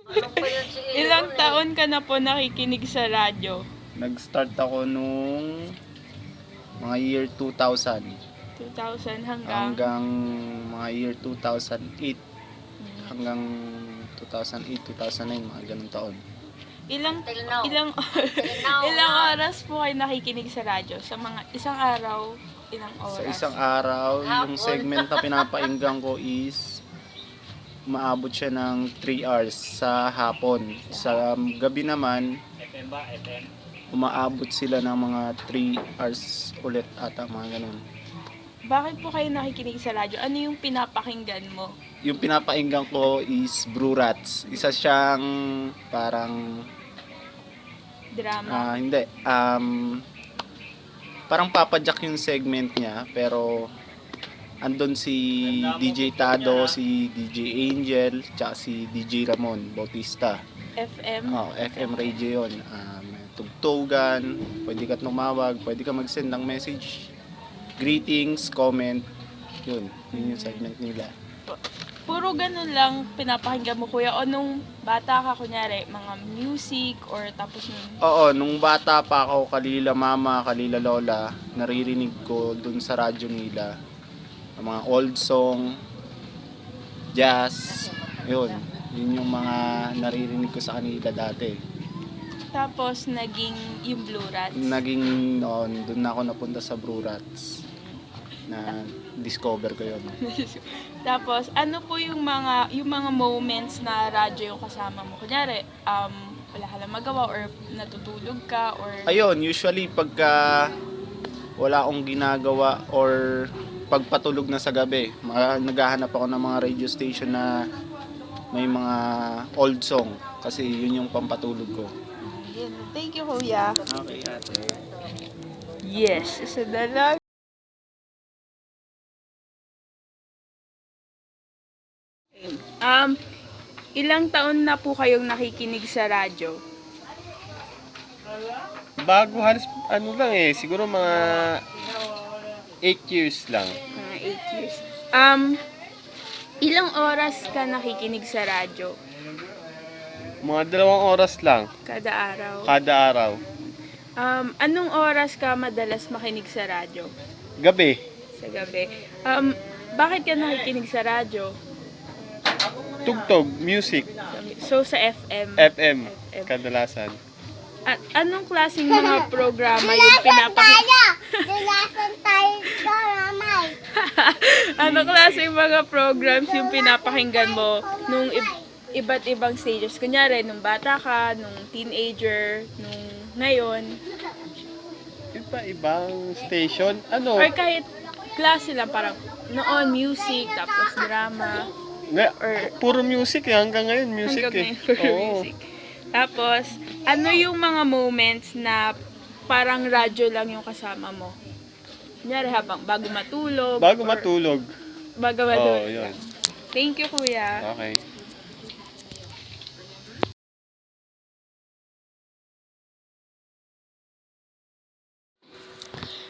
Ano pa yun si Ilang Aaron taon ka na po nakikinig sa radyo? Nag-start ako nung mga year 2000 2000 hanggang mga year 2008 hanggang 2008, 2009, mga ganung taon. Ilang Till now. ilang Till now. ilang oras po kayo nakikinig sa radyo? Sa mga isang araw, ilang oras? Sa isang araw, yung segment na pinapainggan ko is umaabot siya ng 3 hours sa hapon. Sa gabi naman, umaabot sila ng mga 3 hours ulit ata, mga ganun. Bakit po kayo nakikinig sa radyo? Ano yung pinapakinggan mo? Yung pinapainggan ko is Brew Rats. Isa siyang parang Drama? hindi. Parang papadyak yung segment niya, pero andun si DJ Tado, si DJ Angel, tsaka si DJ Ramon Bautista. FM? FM radio yun. Tugtugan, pwede ka tumawag, pwede ka mag-send ng message, greetings, comment. Yun yung segment nila. Puro ganun lang pinapakinggan mo, kuya? O nung bata ka, kunyari, mga music or tapos nun? Oo, nung bata pa ako, kalila mama, kalila lola, naririnig ko dun sa radyo nila ang mga old song, jazz, yun yung mga naririnig ko sa kanila dati. Tapos naging yung Blue Rats? Naging noon, dun na ako napunta sa Brew Rats na discover ko yun. Tapos, ano po yung mga moments na radyo yung kasama mo? Kunyari, wala ka lang magawa or natutulog ka or... Ayun, usually pagka wala akong ginagawa or pagpatulog na sa gabi, naghahanap ako ng mga radio station na may mga old song kasi yun yung pampatulog ko. Thank you, kuya. Okay, ate. Yes, isa na lang. Ilang taon na po kayong nakikinig sa radyo? Bago halos siguro mga 8 years lang. Mga 8 years. Ilang oras ka nakikinig sa radyo? Mga 2 oras lang Kada araw? kada araw. Anong oras ka madalas makinig sa radyo? Gabi, Sa gabi. Bakit ka nakikinig sa radyo? tugtog, music, So, sa FM? FM, kadalasan. At anong klaseng mga programa yung pinapakinggan? Dilasan tayo ramay. Anong klaseng mga programs yung pinapakinggan mo nung iba't ibang stages? Kunyari, nung bata ka, nung teenager, nung ngayon. Iba-ibang station. Or kahit klase lang, parang noon, music, tapos drama. Puro music hanggang ngayon music Hanggang eh. ngayon, puro Oo. music. Tapos, ano yung mga moments na parang radyo lang yung kasama mo? Kunyari, bago matulog. Bago or matulog. Bago Oo, matulog. yun. Thank you, kuya. Okay.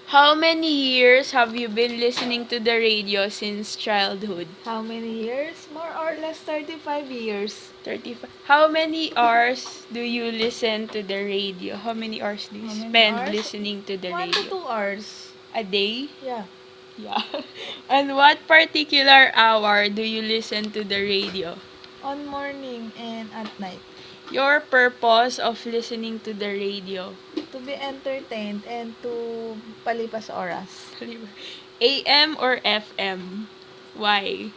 How many years have you been listening to the radio since childhood? How many years? More or less 35 years. 35. How many hours do you listen to the radio? How many hours do you How many spend hours? listening to the 1 to radio? 2 hours. A day? Yeah. Yeah. And what particular hour do you listen to the radio? On morning and at night. Your purpose of listening to the radio? To be entertained and to palipas oras. AM or FM? Why?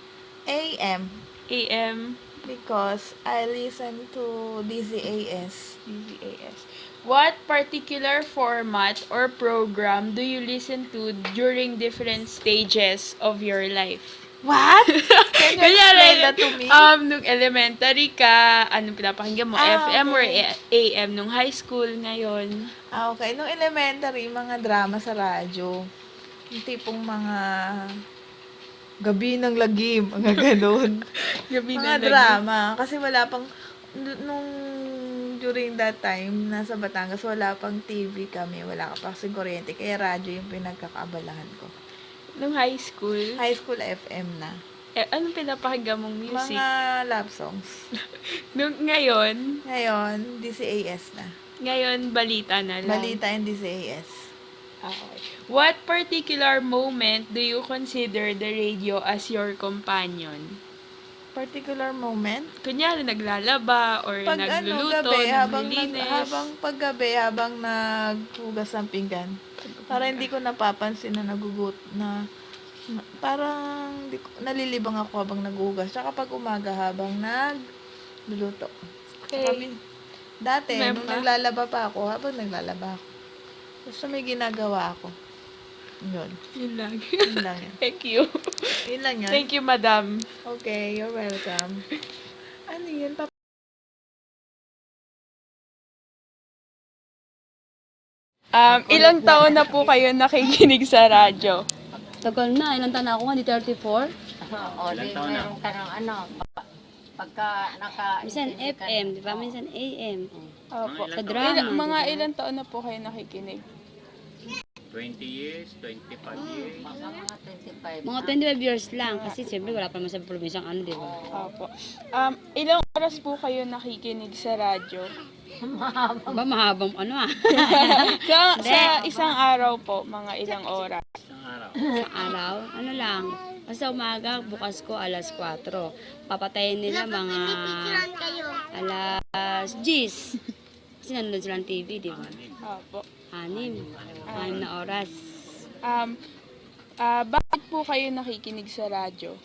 AM. AM, Because I listen to DZAS. DZAS. What particular format or program do you listen to during different stages of your life? What? Can you explain that to me? Nung elementary ka, anong pinapakinggan mo? FM or Okay. AM? Nung high school ngayon? Okay. Nung elementary, mga drama sa radyo. Yung tipong mga gabi ng lagim, mga ganun. Gabi Mga na lagi. drama. Kasi wala pang, nung during that time, nasa Batangas, wala pang TV kami, wala ka pa kasing kuryente, kaya radyo yung pinagkakaabalahan ko. Nung high school? High school FM na. Anong pinapakinggan mong music? Mga love songs. Ngayon, Ngayon, DCAS na. balita na lang. Balita and DCAS. Okay. What particular moment do you consider the radio as your companion? Particular moment? Kunyari, naglalaba or Pag nagluluto, gabi, naglilinis. habang naghugas ng pinggan. Para hindi ko napapansin na parang nalilibang ako habang naghugas. Tsaka pag umaga habang nagluluto. Okay. Dati, Meron nung pa? naglalaba pa ako, habang naglalaba ako. Basta may ginagawa ako. Yun. Yun lang. Yun lang yan. Thank you. Yun lang yan. Thank you, madam. Okay, you're welcome. Ano yun? Ilang taon na po kayo nakikinig sa radyo? Tagal na, ilang taon na ako nga, di 34? O, di meron ka ng ano, pagka Minsan FM, di ba? Minsan AM. Opo. Sa drama. Mga ilang taon na po kayo nakikinig? 20 years, 25 years. mga 25. Mga 25 years lang, kasi siyempre wala pa naman sa probinsyang ano, di ba? Opo. Ilang oras po kayo nakikinig sa radyo? Ba, mahabang ano ah. Sa isang araw po, mga ilang oras? Sa araw, ano lang. Basta umaga, bukas ko alas 4. Papatayin nila mga alas 10. Kasi nanonood silang TV, di ba? Opo. 6 na oras. Bakit po kayo nakikinig sa radyo?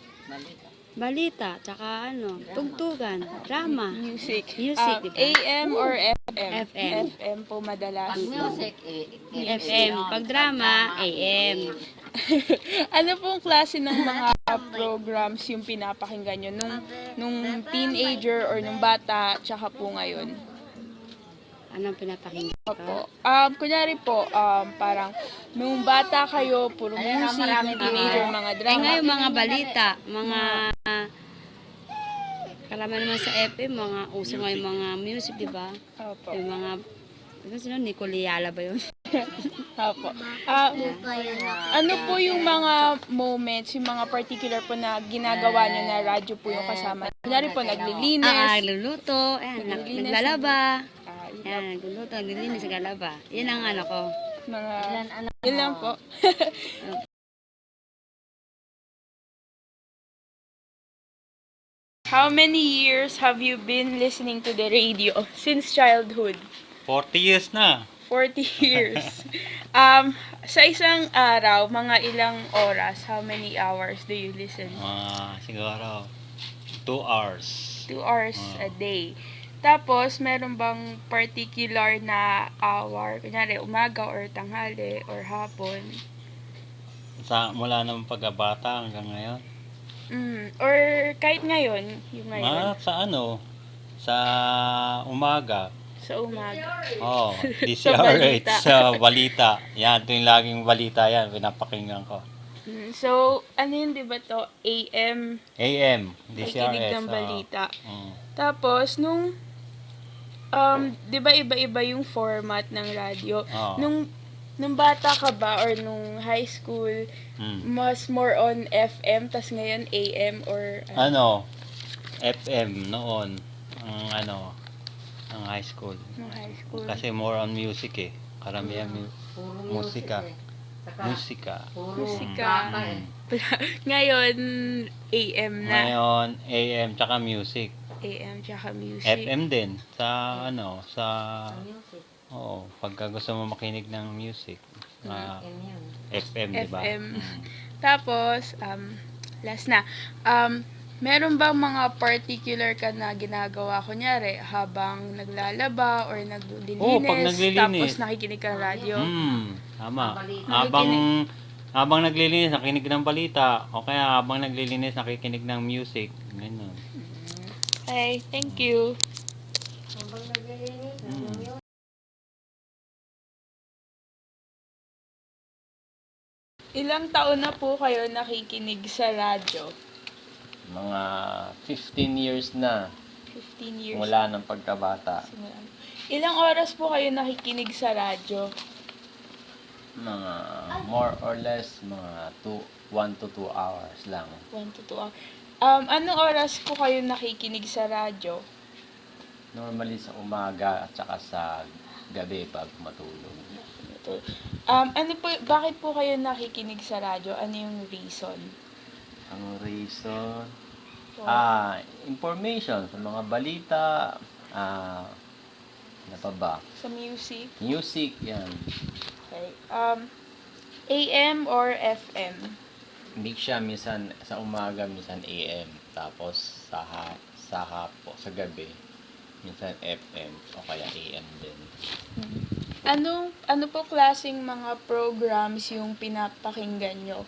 Balita, tsaka ano, tugtugan, drama, Music. Music, di ba? AM or FM? FM. FM po madalas. Music, FM. Pag drama, AM. Ano pong klase ng mga programs yung pinapakinggan nyo nung teenager or nung bata tsaka po ngayon? Anong pinapakinggan ko? Opo. Kunyari po, parang nung bata kayo, puro music, nung teenager, mga Eh drama. ngayon mga balita, mga kalaman naman sa FM, mga uso ngayon mga music, di ba? Opo. Yung mga, ano sila, Nicoliala ba yun? Opo. Ano po yung mga moments, yung mga particular po na ginagawa nyo na radyo po yung kasama? Kunyari po, naglilinis. Nagluluto, Naglilinis. naglalaba. Yun Yan, nagluluto, naglilinis, naglalaba. Yan ang ano ko. mga, yun lang po. How many years have you been listening to the radio? Since childhood? 40 years na. 40 years. Sa isang araw, mga ilang oras, how many hours do you listen? Siguro 2 hours. 2 hours a day. Tapos, meron bang particular na hour, kunyari umaga or tanghali or hapon? Mula ng pagkabata hanggang ngayon. Or kahit ngayon, yung ngayon, Sa umaga. sa umaga. Oh, Sa balita. DCRH, sa balita. Yan, ito yung laging balita yan, pinapakinggan ko. So, ano yun, di ba to? AM, AM, nakikinig DCRH. ng balita. Mm. Tapos, di ba iba-iba yung format ng radyo? Oo. Nung bata ka ba or nung high school, mas more on FM, tas ngayon AM or FM noon, ang high school. nung high school? Kasi more on music eh. Karamihan musika. Musika. Musika. Mm. Ngayon, AM na. Ngayon, AM tsaka music. AM tsaka music. FM din pagka gusto mo makinig ng music. FM, di ba? FM. Tapos, last na. Meron bang mga particular ka na ginagawa, kunyari, habang naglalaba or naglilinis, Oo, pag naglilinis. tapos nakikinig ka ng radyo? Tama. Habang naglilinis, nakikinig ng balita. O kaya habang naglilinis, nakikinig ng music. Ganun. Okay, thank you. Ilang taon na po kayo nakikinig sa radyo? Mga 15 years na 15 years. mula ng pagkabata. Ilang oras po kayo nakikinig sa radyo? Mga more or less, mga 1 to 2 hours lang. 1 to 2 hours. Anong oras po kayo nakikinig sa radyo? Normally sa umaga at saka sa gabi pag matulog. Bakit po kayo nakikinig sa radyo? Ano yung reason? Ang reason, information sa mga balita, ano pa ba? Sa music? Music, yan. Okay. AM or FM? Mix siya, minsan sa umaga, minsan AM. Tapos sa gabi, minsan FM o kaya AM din. Ano po klaseng mga programs yung pinapakinggan nyo?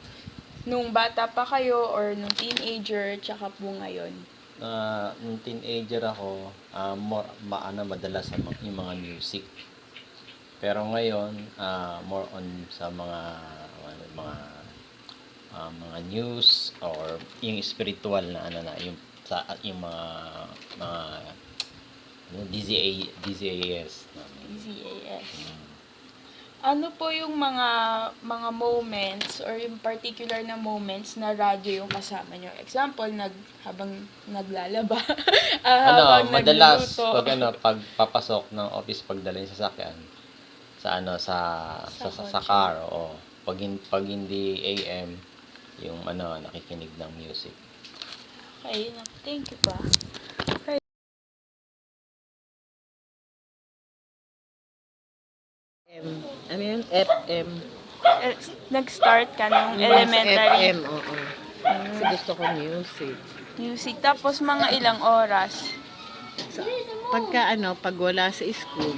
Nung bata pa kayo or nung teenager, tsaka po ngayon? Nung teenager ako, madalas yung mga music. Pero ngayon, more on sa mga news or yung spiritual na yung mga DZAS. DZAS. Ano po yung mga moments or yung particular na moments na radyo yung kasama nyo? Example, habang naglalaba, habang Madalas nagluluto. pag papasok ng office, pagdala yung sasakyan sa car, o pag hindi AM, yung nakikinig ng music. Okay, thank you pa. Ano yun? FM. Nag-start ka nung Mas elementary FM, oo. Kasi gusto ko music. music, tapos mga ilang oras. Pag wala sa school,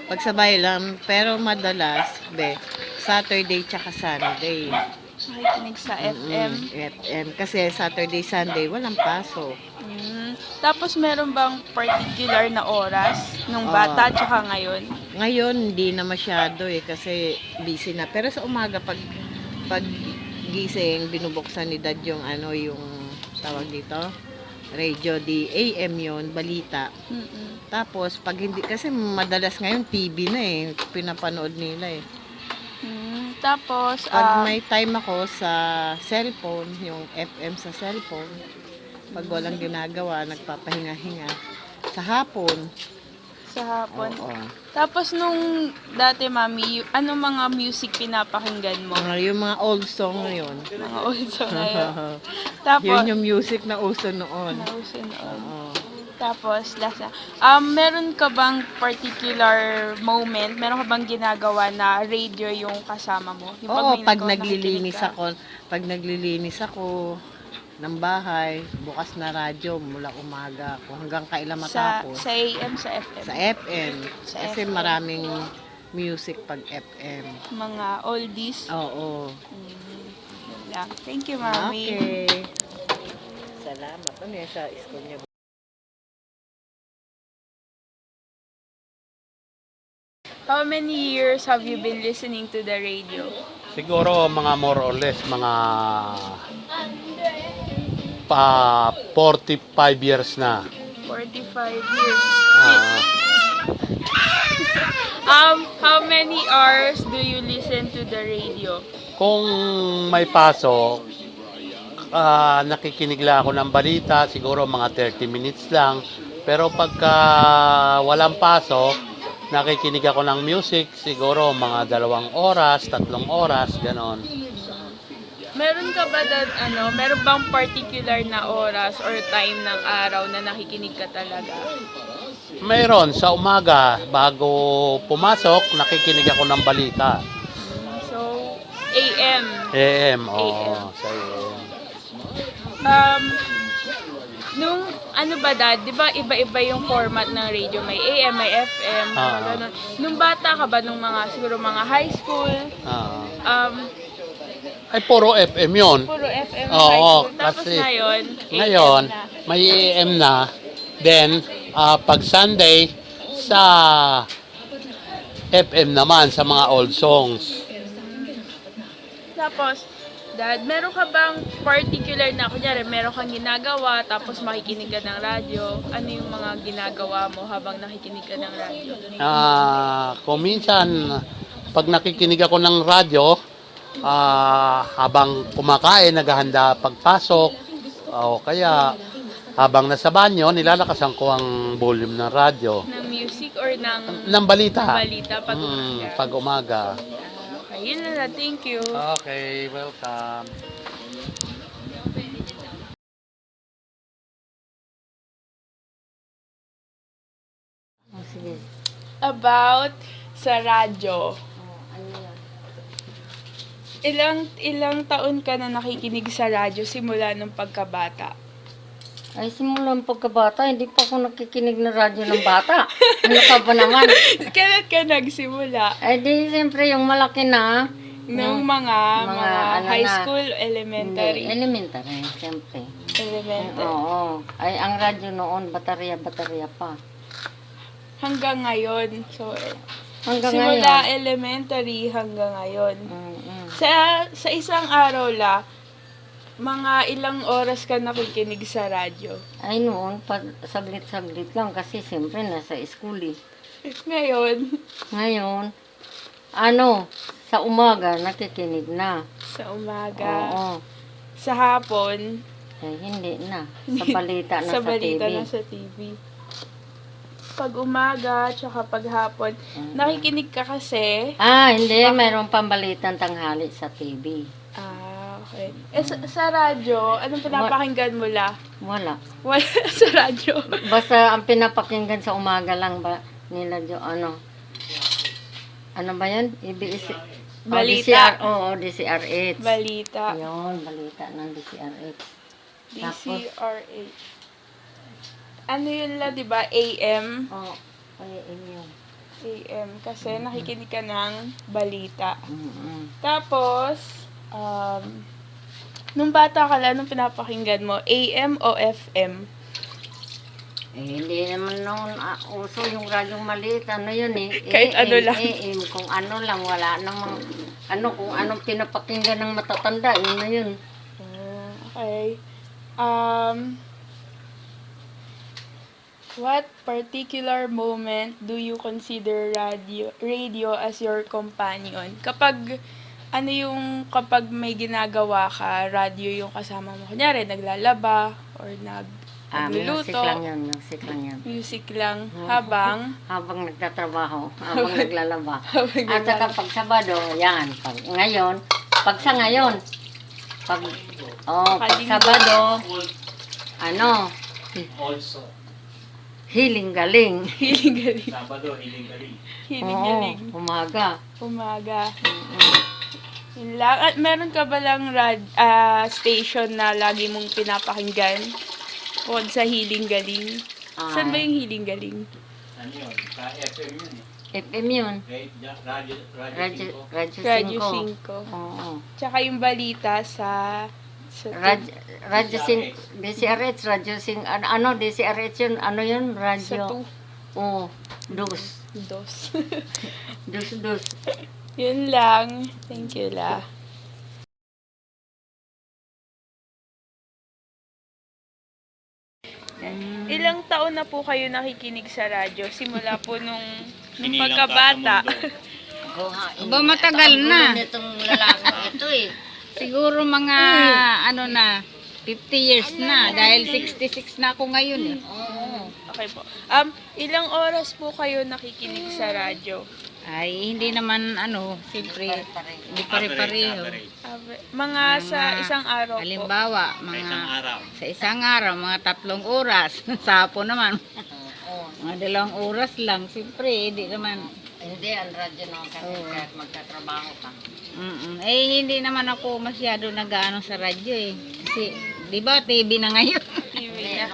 pagsabay lang, pero madalas, Saturday tsaka Sunday. Makikinig sa FM. FM. Kasi Saturday, Sunday, walang pasok. Tapos meron bang particular na oras nung bata tsaka ngayon? Ngayon, hindi na masyado kasi busy na. Pero sa umaga, pag gising, binubuksan ni Dad yung yung tawag dito, radio, di AM yun, balita. Tapos, pag hindi, kasi madalas ngayon TV na pinapanood nila Tapos, Pag may time ako sa cellphone, yung FM sa cellphone, pag walang ginagawa, nagpapahinga-hinga. Sa hapon. Oo. Tapos nung dati, Mami, ano mga music pinapakinggan mo? Yung mga old song yun. Mga old song ngayon. Tapos, Yun yung music na uso noon. nauso noon. Oo. Tapos, meron ka bang particular moment, meron ka bang ginagawa na radio yung kasama mo? Yung Oo, may pag nakikinig ka? naglilinis ako ng bahay, bukas na radyo mula umaga kung hanggang kailan matapos. Sa AM, sa FM? Sa FM. Sa Kasi FM. maraming music pag FM. Mga oldies? Oo. Yun lang. Thank you, Mami. Okay. Salamat. Ano yan sa school niya? How many years have you been listening to the radio? Siguro mga more or less, mga 45 years na. 45 years. Ah, How many hours do you listen to the radio? kung may pasok, nakikinig lang ako ng balita, siguro mga 30 minutes lang. Pero pagka walang pasok, nakikinig ako ng music, siguro mga 2 oras, 3 oras, ganon. Meron ka ba meron bang particular na oras or time ng araw na nakikinig ka talaga? Mayroon, sa umaga, bago pumasok, nakikinig ako ng balita. So, AM. AM, oo, AM. sa AM. Nung Dad, di ba iba-iba yung format ng radio? May AM, may FM, mga ganun. Nung bata ka ba, siguro mga high school, Ay, puro FM yun. puro FM Oo, high school. Tapos kasi ngayon, Ngayon, AM na. may AM na. Then, pag Sunday, sa FM naman, sa mga old songs. Tapos, Dad, meron ka bang particular na, kunyari, meron kang ginagawa, tapos makikinig ka ng radyo? Ano yung mga ginagawa mo habang nakikinig ka ng radyo? Kung minsan, pag nakikinig ako ng radyo, habang kumakain, naghahanda pagpasok, o kaya habang nasa banyo, nilalakasan ko ang volume ng radyo. Ng music or ng Ng balita. balita pag umaga? Pag umaga. Okay, yun na lang. Thank you. Okay, welcome. About sa radyo. Ilang taon ka na nakikinig sa radyo simula nung pagkabata? Ay, simulang pagkabata, hindi pa ako nakikinig ng radyo ng bata. Ano ka ba naman? Kailan ka nagsimula? Ay, di, siyempre, yung malaki na. Nung mga ano high na. school, Hindi, elementary? elementary, siyempre. Elementary. Oo. Ay, ang radyo noon, baterya pa. Hanggang ngayon. So, Hanggang simula ngayon. elementary hanggang ngayon. Mm-mm. Sa isang araw la, mga ilang oras ka nakikinig sa radyo? Ay, noon, saglit-saglit lang kasi siyempre nasa school eh. Ngayon, Ngayon, sa umaga, nakikinig na. sa umaga, Oo. sa hapon, Eh, hindi na. Sa balita na sa sa, balita TV. na sa TV. Pag umaga, tsaka pag hapon, nakikinig ka kasi, Hindi. Mayroong pambalitang tanghali sa TV. okay. Sa radyo, anong pinapakinggan mo la? Wala. Wala sa radyo. Basta ang pinapakinggan sa umaga lang ba nila ano ba yan? EBS? Balita. DCRH. Balita. Yun, balita ng DCRH. Tapos, DCRH. Ano yun la, di ba? AM? yun. AM. Kasi nakikinig ka ng balita. Mm-mm. Tapos, nung bata ka lang, nung pinapakinggan mo, AM o FM? Hindi naman noon uso yung radyong maliit. Ano yun eh? Kahit ano lang. AM, kung ano lang, wala namang, kung anong pinapakinggan ng matatanda, yun na yun. Okay. What particular moment do you consider radio as your companion? Kapag kapag may ginagawa ka, radio yung kasama mo. Kunyari, naglalaba or nagluluto. Music lang yun, music lang yun. Music lang habang Habang nagtatrabaho, habang naglalaba. At saka pag Sabado, yan. Pag sa ngayon, pag Sabado, hiling galing. hiling galing. Sabado, hiling galing. Hiling galing. Umaga. Umaga. Yun lang. At meron ka ba lang station na lagi mong pinapakinggan? Bukod sa hiling galing. Saan ba yung hiling galing? Ano yun? Sa FM yun eh. FM yun. Radio Radyo 5. 5. Oo. Tsaka yung balita sa Radyo 5. DCRH, Radyo 5. DCRH yun? Ano yun? Radyo. Oo. Dos. Dos. Yun lang. Thank you la. Ilang taon na po kayo nakikinig sa radyo? Simula po nung pagkabata. Ba matagal na. Itong lalaki ito eh. Siguro mga 50 years na dahil 66 na ako ngayon eh. Okay po. Ilang oras po kayo nakikinig sa radyo? Ay hindi naman siyempre hindi pare-pareho. Mga sa isang araw po. Halimbawa, sa isang araw, mga 3 oras. Sa hapon naman. Mga 2 oras lang. Siyempre, hindi naman. Hindi, ang radyo naman kasi kahit magtatrabaho ka. Hindi naman ako masyado nag-ano sa radyo eh. Kasi, di ba, TV na ngayon? TV na.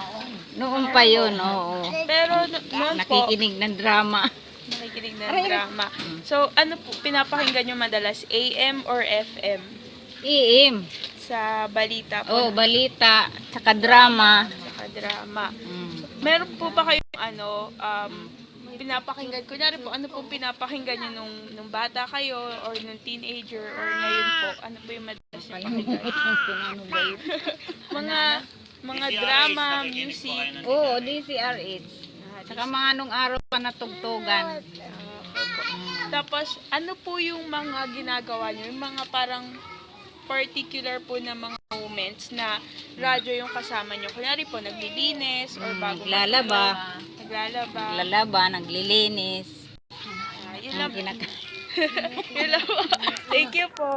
Noon pa yun, oo. Pero noon po, Nakikinig ng drama. nakikinig ng drama. So, ano po, pinapakinggan nyo madalas? AM or FM? AM. Sa balita po. Balita, saka drama. Saka drama. Meron po ba kayong pinapakinggan? Kunyari po, ano po pinapakinggan nyo nung bata kayo or nung teenager or ngayon po? Ano po yung madalas yung pakinggan? mga drama, music. DCRH. Saka mga nung araw pa natugtugan. Tapos, ano po yung mga ginagawa nyo? Yung mga parang particular po na mga moments na radyo yung kasama nyo. Kunyari po, naglilinis or bago Naglalaba. Naglalaba. Lalaba, naglilinis. Yun lang. Ang Yun lang po. Thank you po.